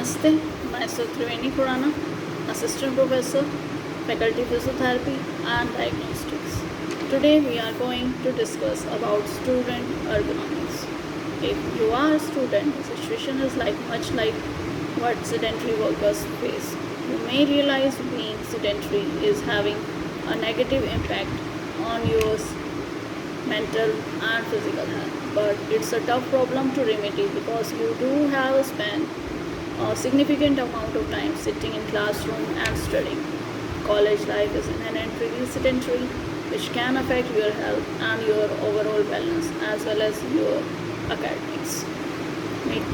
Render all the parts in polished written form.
Namaste, myself Triveni Khurana, Assistant Professor, Faculty Physiotherapy and Diagnostics. Today we are going to discuss about student ergonomics. If you are a student, the situation is much like what sedentary workers face. You may realize being sedentary is having a negative impact on your mental and physical health, but it's a tough problem to remedy because you do have spent a significant amount of time sitting in classroom and studying. College life is inherently sedentary, which can affect your health and your overall balance as well as your academics. Make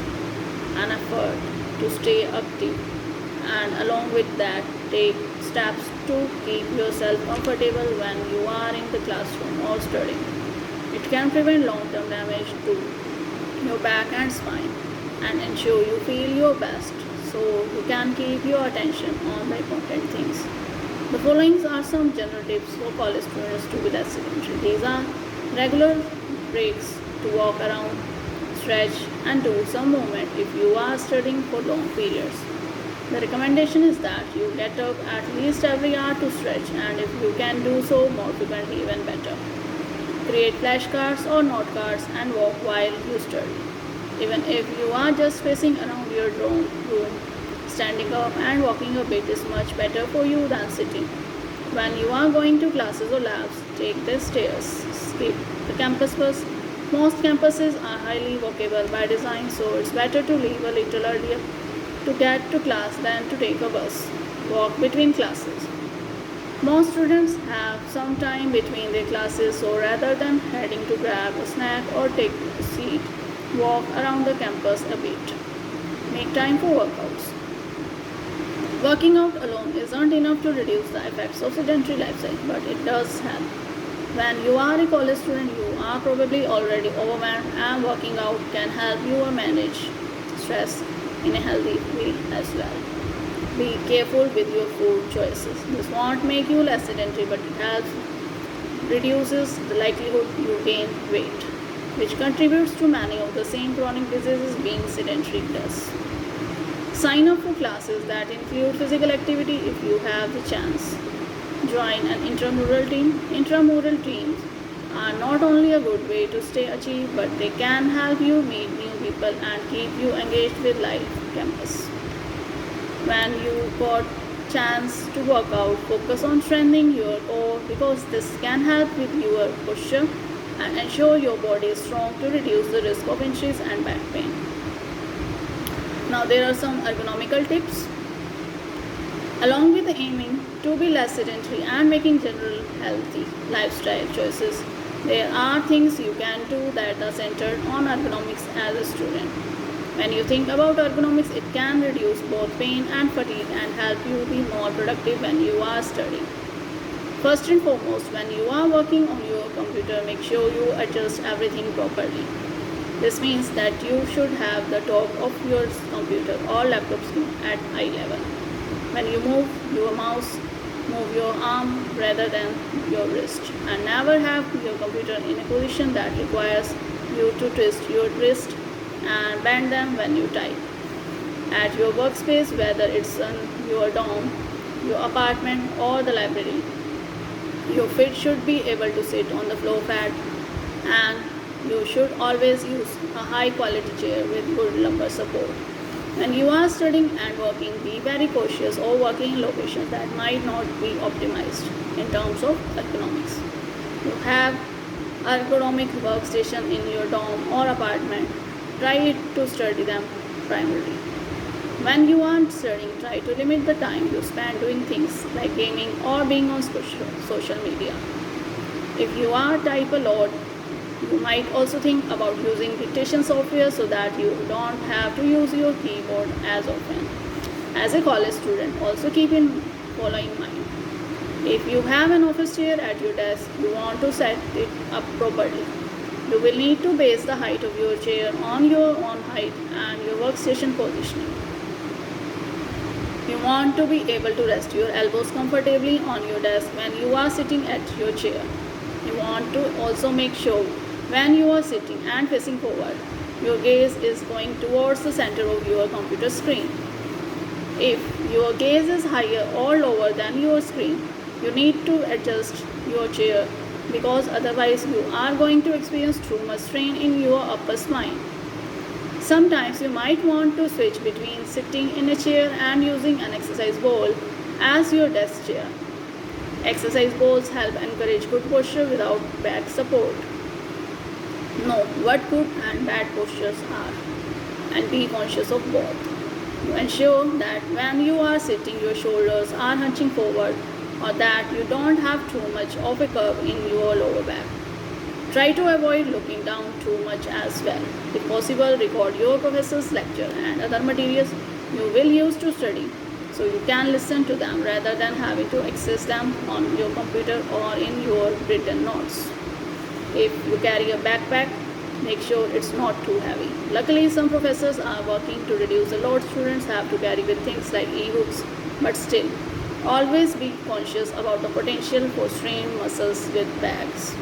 an effort to stay active and along with that take steps to keep yourself comfortable when you are in the classroom or studying. It can prevent long-term damage to your back and spine and ensure you feel your best so you can keep your attention on the important things. The following are some general tips for college students to be less sedentary. These are regular breaks to walk around, stretch and do some movement if you are studying for long periods. The recommendation is that you get up at least every hour to stretch, and if you can do so more frequently, even better. Create flashcards or note cards and walk while you study. Even if you are just facing around your room, standing up and walking a bit is much better for you than sitting. When you are going to classes or labs, take the stairs. Skip the campus bus. Most campuses are highly walkable by design, so it's better to leave a little earlier to get to class than to take a bus. Walk between classes. Most students have some time between their classes, so rather than heading to grab a snack or take a seat, walk around the campus a bit. Make time for workouts. Working out alone isn't enough to reduce the effects of sedentary lifestyle, but it does help. When you are a college student, you are probably already overwhelmed, and working out can help you manage stress in a healthy way as well. Be careful with your food choices. This won't make you less sedentary, but it helps reduces the likelihood you gain weight, which contributes to many of the same chronic diseases being sedentary does. Sign up for classes that include physical activity if you have the chance. Join an intramural team. Intramural teams are not only a good way to stay active, but they can help you meet new people and keep you engaged with life campus. When you got chance to work out, focus on strengthening your core because this can help with your posture and ensure your body is strong to reduce the risk of injuries and back pain. Now there are some ergonomical tips. Along with aiming to be less sedentary and making general healthy lifestyle choices, there are things you can do that are centered on ergonomics as a student. When you think about ergonomics, it can reduce both pain and fatigue and help you be more productive when you are studying. First and foremost, when you are working on your computer, make sure you adjust everything properly. This means that you should have the top of your computer or laptop screen at eye level. When you move your mouse, move your arm rather than your wrist, and never have your computer in a position that requires you to twist your wrist and bend them when you type. At your workspace, whether it's in your dorm, your apartment or the library, your feet should be able to sit on the floor pad, and you should always use a high quality chair with good lumbar support. When you are studying and working, be very cautious or working in locations that might not be optimized in terms of ergonomics. You have ergonomic workstation in your dorm or apartment. Try to study them primarily. When you are studying, try to limit the time you spend doing things like gaming or being on social media. If you are type a lot, you might also think about using dictation software so that you don't have to use your keyboard as often. As a college student, also keep in following mind. If you have an office chair at your desk, you want to set it up properly. You will need to base the height of your chair on your own height and your workstation positioning. You want to be able to rest your elbows comfortably on your desk when you are sitting at your chair. You want to also make sure when you are sitting and facing forward, your gaze is going towards the center of your computer screen. If your gaze is higher or lower than your screen, you need to adjust your chair because otherwise you are going to experience too much strain in your upper spine. Sometimes you might want to switch between sitting in a chair and using an exercise ball as your desk chair. Exercise balls help encourage good posture without back support. Know what good and bad postures are and be conscious of both. To ensure that when you are sitting, your shoulders are hunching forward or that you don't have too much of a curve in your lower back. Try to avoid looking down too much as well. If possible, record your professor's lecture and other materials you will use to study so you can listen to them rather than having to access them on your computer or in your written notes. If you carry a backpack, make sure it's not too heavy. Luckily, some professors are working to reduce the load students have to carry with things like e-books, but still, always be conscious about the potential for strained muscles with bags.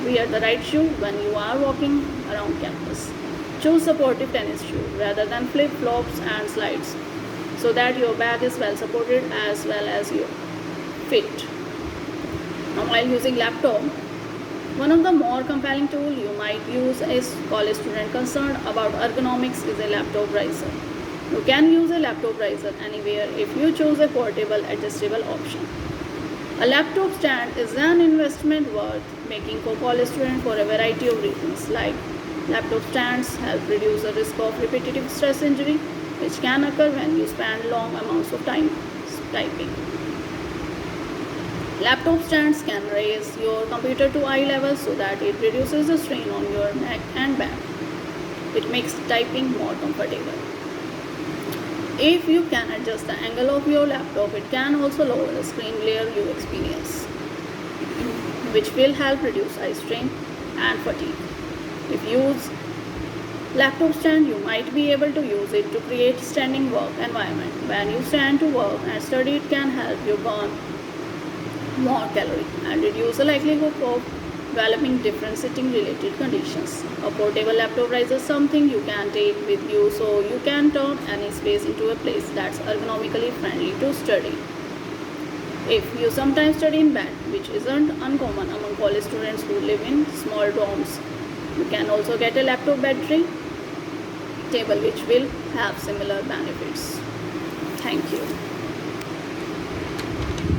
Wear the right shoe when you are walking around campus. Choose supportive tennis shoe rather than flip-flops and slides so that your bag is well supported as well as your feet. Now, while using laptop, one of the more compelling tools you might use is college student concerned about ergonomics is a laptop riser. You can use a laptop riser anywhere if you choose a portable adjustable option. A laptop stand is an investment worth making for college students for a variety of reasons, like laptop stands help reduce the risk of repetitive stress injury, which can occur when you spend long amounts of time typing. Laptop stands can raise your computer to eye level so that it reduces the strain on your neck and back. It makes typing more comfortable. If you can adjust the angle of your laptop, it can also lower the screen glare you experience, which will help reduce eye strain and fatigue. If you use laptop stand, you might be able to use it to create standing work environment. When you stand to work and study, it can help you burn more calories and reduce the likelihood of developing different sitting related conditions. A portable laptop riser is something you can take with you so you can turn any space into a place that's ergonomically friendly to study. If you sometimes study in bed, which isn't uncommon among college students who live in small dorms, you can also get a laptop battery table which will have similar benefits. Thank you.